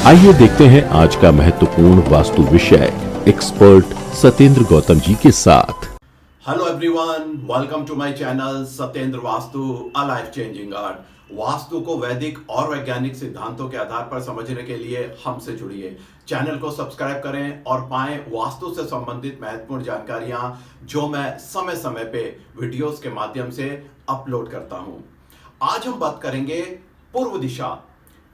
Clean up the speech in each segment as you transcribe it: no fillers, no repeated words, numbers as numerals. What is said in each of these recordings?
आइए देखते हैं आज का महत्वपूर्ण वास्तु विषय एक्सपर्ट सत्येंद्र गौतम जी के साथ। Hello everyone, welcome to my channel Satyendra Vastu, a life changing art. Vastu को वैदिक और वैज्ञानिक सिद्धांतों के आधार पर समझने के लिए हमसे जुड़िए। चैनल को सब्सक्राइब करें और पाएं वास्तु से संबंधित महत्वपूर्ण जानकारियां जो मैं समय समय पे वीडियोस के माध्यम से अपलोड करता हूं। आज हम बात करेंगे पूर्व दिशा,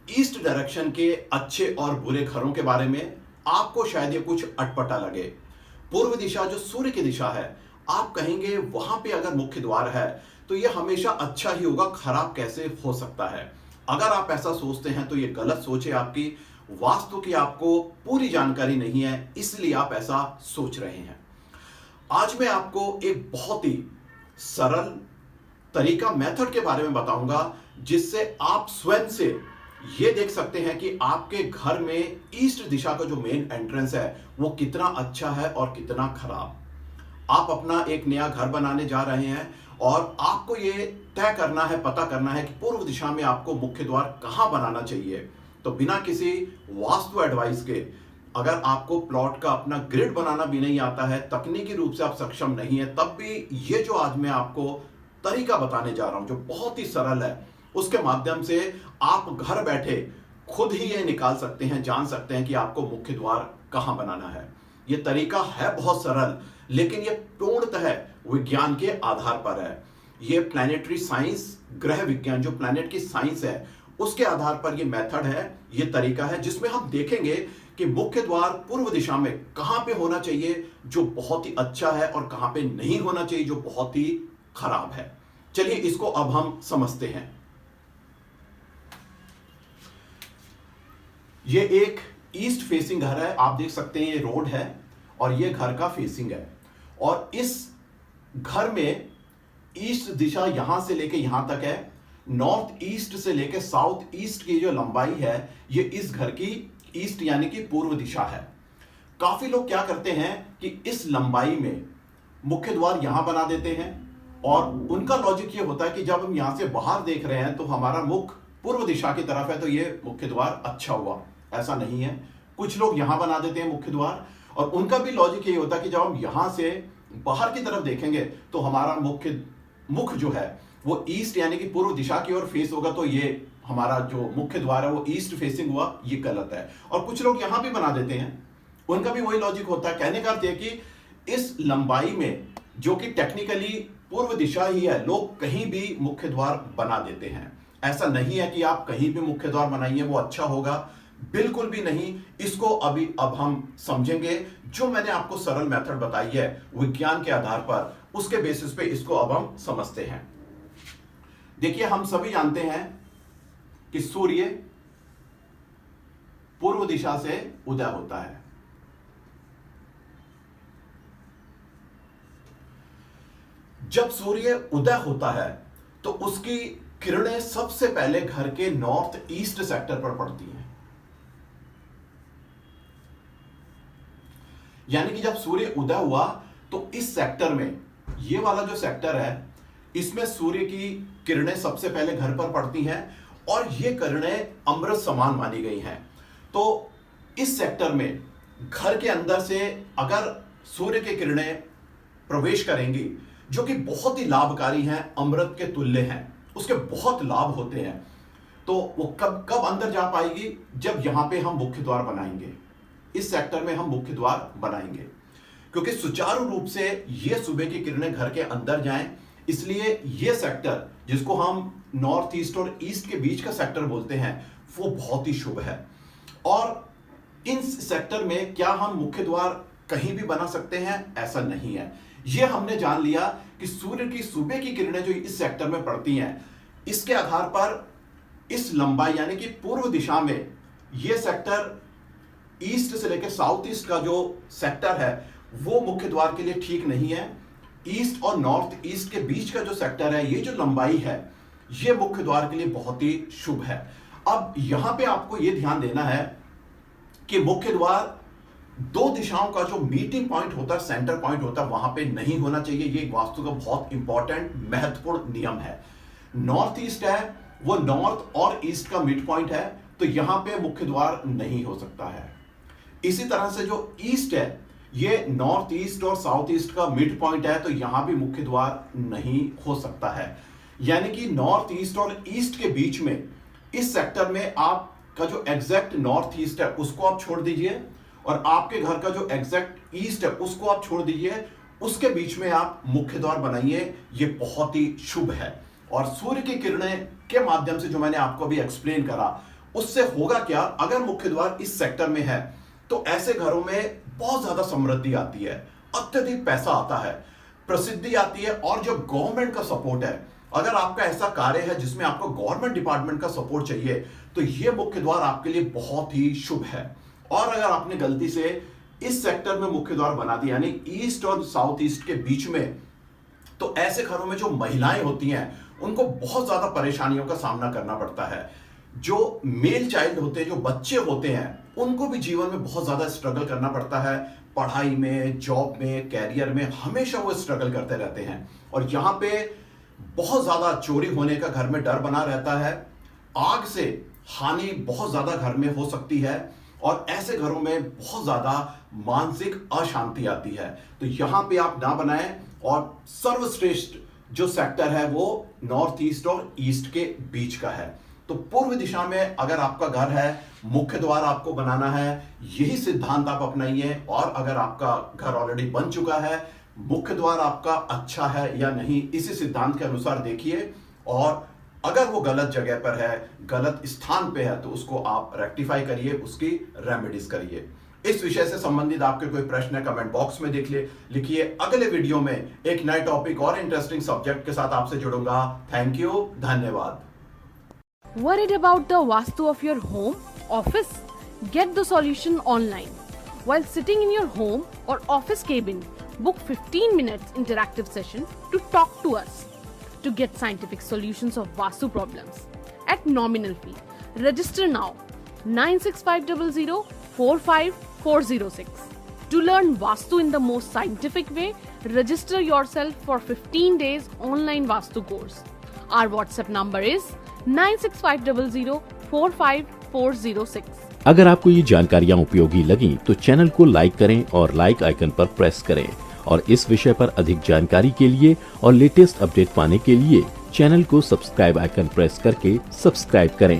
ईस्ट डायरेक्शन के अच्छे और बुरे घरों के बारे में। आपको शायद ये कुछ अटपटा लगे। पूर्व दिशा जो सूर्य की दिशा है, आप कहेंगे वहां पे अगर मुख्य द्वार है तो ये हमेशा अच्छा ही होगा, खराब कैसे हो सकता है। अगर आप ऐसा सोचते हैं तो ये गलत सोच है आपकी। वास्तु की आपको पूरी जानकारी नहीं है, इसलिए आप ऐसा सोच रहे हैं। आज मैं आपको एक बहुत ही सरल तरीका, मेथड के बारे में बताऊंगा जिससे आप स्वयं से ये देख सकते हैं कि आपके घर में ईस्ट दिशा का जो मेन एंट्रेंस है वो कितना अच्छा है और कितना खराब। आप अपना एक नया घर बनाने जा रहे हैं और आपको ये तय करना है, पता करना है कि पूर्व दिशा में आपको मुख्य द्वार कहां बनाना चाहिए। तो बिना किसी वास्तु एडवाइस के, अगर आपको प्लॉट का अपना ग्रिड बनाना भी नहीं आता है, तकनीकी रूप से आप सक्षम नहीं है, तब भी ये जो आज मैं आपको तरीका बताने जा रहा हूं जो बहुत ही सरल है, उसके माध्यम से आप घर बैठे खुद ही ये निकाल सकते हैं, जान सकते हैं कि आपको मुख्य द्वार कहां बनाना है। ये तरीका है बहुत सरल, लेकिन ये पूर्णतः विज्ञान के आधार पर है। ये प्लैनेटरी साइंस, ग्रह विज्ञान, जो प्लैनेट की साइंस है, उसके आधार पर ये मेथड है, ये तरीका है जिसमें हम देखेंगे कि मुख्य द्वार पूर्व दिशा में कहां पे होना चाहिए जो बहुत ही अच्छा है और कहां पे नहीं होना चाहिए जो बहुत ही खराब है। चलिए इसको अब हम समझते हैं। ये एक ईस्ट फेसिंग घर है, आप देख सकते हैं ये रोड है और ये घर का फेसिंग है। और इस घर में ईस्ट दिशा यहां से लेके यहां तक है। नॉर्थ ईस्ट से लेके साउथ ईस्ट की जो लंबाई है ये इस घर की ईस्ट यानी कि पूर्व दिशा है। काफी लोग क्या करते हैं कि इस लंबाई में मुख्य द्वार यहां बना देते हैं और उनका लॉजिक ये होता है कि जब हम यहां से बाहर देख रहे हैं तो हमारा मुख पूर्व दिशा की तरफ है तो ये मुख्य द्वार अच्छा हुआ। ऐसा नहीं है। कुछ लोग यहां बना देते हैं मुख्य द्वार और उनका भी लॉजिक ये होता है कि जब हम यहां से बाहर की तरफ देखेंगे तो हमारा मुख जो है वो ईस्ट यानी कि पूर्व दिशा की ओर फेस होगा, तो ये हमारा जो मुख्य द्वार है वो ईस्ट फेसिंग हुआ, ये गलत है। और कुछ लोग यहां भी बना देते हैं, उनका भी वही लॉजिक होता है। कहने का अर्थ है कि इस लंबाई में जो कि टेक्निकली पूर्व दिशा ही है, लोग कहीं भी मुख्य द्वार बना देते हैं। ऐसा नहीं है कि आप कहीं भी मुख्य द्वार बनाइए वो अच्छा होगा, बिल्कुल भी नहीं। इसको अब हम समझेंगे। जो मैंने आपको सरल मेथड बताई है विज्ञान के आधार पर, उसके बेसिस पे इसको अब हम समझते हैं। देखिए, हम सभी जानते हैं कि सूर्य पूर्व दिशा से उदय होता है। जब सूर्य उदय होता है तो उसकी किरणें सबसे पहले घर के नॉर्थ ईस्ट सेक्टर पर पड़ती हैं। यानी कि जब सूर्य उदय हुआ तो इस सेक्टर में, ये वाला जो सेक्टर है, इसमें सूर्य की किरणें सबसे पहले घर पर पड़ती हैं और ये किरणें अमृत समान मानी गई हैं। तो इस सेक्टर में घर के अंदर से अगर सूर्य की किरणें प्रवेश करेंगी जो कि बहुत ही लाभकारी हैं, अमृत के तुल्य हैं, उसके बहुत लाभ होते हैं, तो वो कब कब अंदर जा पाएगी? जब यहां पे हम मुख्य द्वार बनाएंगे, इस सेक्टर में हम मुख्य द्वार बनाएंगे, क्योंकि सुचारू रूप से ये सुबह की किरणें घर के अंदर जाएं, इसलिए ये सेक्टर जिसको हम नॉर्थ ईस्ट और ईस्ट के बीच का सेक्टर बोलते हैं वो बहुत ही शुभ है। और इन सेक्टर में क्या हम मुख्य द्वार कहीं भी बना सकते हैं? ऐसा नहीं है। ये हमने जान लिया कि सूर्य की सुबह की किरणें जो इस सेक्टर में पड़ती हैं, इसके आधार पर इस लंबाई यानी कि पूर्व दिशा में ये सेक्टर ईस्ट से लेकर साउथ ईस्ट का जो सेक्टर है वो मुख्य द्वार के लिए ठीक नहीं है। ईस्ट और नॉर्थ ईस्ट के बीच का जो सेक्टर है, ये जो लंबाई है, ये मुख्य द्वार के लिए बहुत ही शुभ है। अब यहां पे आपको ये ध्यान देना है कि मुख्य द्वार दो दिशाओं का जो मीटिंग पॉइंट होता है, सेंटर पॉइंट होता है, वहां पे नहीं होना चाहिए। ये वास्तु का बहुत इंपॉर्टेंट महत्वपूर्ण नियम है। नॉर्थ ईस्ट है, वो नॉर्थ और ईस्ट का मिड पॉइंट है, तो यहां पे मुख्य द्वार नहीं हो सकता है। इसी तरह से जो ईस्ट है, ये नॉर्थ ईस्ट और साउथ ईस्ट का मिड पॉइंट है, तो यहां भी मुख्य द्वार नहीं हो सकता है। यानी कि नॉर्थ ईस्ट और ईस्ट के बीच में इस सेक्टर में आपका जो एग्जैक्ट नॉर्थ ईस्ट है उसको आप छोड़ दीजिए, और आपके घर का जो एग्जैक्ट ईस्ट है उसको आप छोड़ दीजिए, उसके बीच में आप मुख्य द्वार बनाइए। ये बहुत ही शुभ है। और सूर्य की किरणें के माध्यम से जो मैंने आपको अभी एक्सप्लेन करा, उससे होगा क्या, अगर मुख्य द्वार इस सेक्टर में है तो ऐसे घरों में बहुत ज्यादा समृद्धि आती है, अत्यधिक पैसा आता है, प्रसिद्धि आती है, और जो गवर्नमेंट का सपोर्ट है, अगर आपका ऐसा कार्य है जिसमें आपको गवर्नमेंट डिपार्टमेंट का सपोर्ट चाहिए, तो यह मुख्य द्वार आपके लिए बहुत ही शुभ है। और अगर आपने गलती से इस सेक्टर में मुख्य द्वार बना दिया, यानी ईस्ट और साउथ ईस्ट के बीच में, तो ऐसे घरों में जो महिलाएं होती हैं उनको बहुत ज्यादा परेशानियों का सामना करना पड़ता है। जो मेल चाइल्ड होते हैं, जो बच्चे होते हैं, उनको भी जीवन में बहुत ज्यादा स्ट्रगल करना पड़ता है। पढ़ाई में, जॉब में, कैरियर में हमेशा वो स्ट्रगल करते रहते हैं। और यहां पे बहुत ज्यादा चोरी होने का घर में डर बना रहता है, आग से हानि बहुत ज्यादा घर में हो सकती है, और ऐसे घरों में बहुत ज्यादा मानसिक अशांति आती है। तो यहां पे आप ना बनाएं। और सर्वश्रेष्ठ जो सेक्टर है वो नॉर्थ ईस्ट और ईस्ट के बीच का है। तो पूर्व दिशा में अगर आपका घर है, मुख्य द्वार आपको बनाना है, यही सिद्धांत आप अपनाइए। और अगर आपका घर ऑलरेडी बन चुका है, मुख्य द्वार आपका अच्छा है या नहीं, इसी सिद्धांत के अनुसार देखिए। और अगर वो गलत जगह पर है, गलत स्थान पे है, तो उसको आप रेक्टिफाई करिए, उसकी रेमेडीज करिए। इस विषय से संबंधित आपके कोई प्रश्न है, कमेंट बॉक्स में लिखिए। अगले वीडियो में एक नए टॉपिक और इंटरेस्टिंग सब्जेक्ट के साथ आपसे जुड़ूंगा। थैंक यू, धन्यवाद। Worried about the Vastu of your home, office? Get the solution online. While sitting in your home or office cabin, book 15 minutes interactive session to talk to us to get scientific solutions of Vastu problems at nominal fee. Register now 96500 45406. To learn Vastu in the most scientific way, register yourself for 15 days online Vastu course. Our WhatsApp number is 96500 45406. अगर आपको ये जानकारियाँ उपयोगी लगी तो channel को like करें और लाइक आइकन पर प्रेस करें। और इस विषय पर अधिक जानकारी के लिए और लेटेस्ट अपडेट पाने के लिए चैनल को सब्सक्राइब आइकन प्रेस करके सब्सक्राइब करें।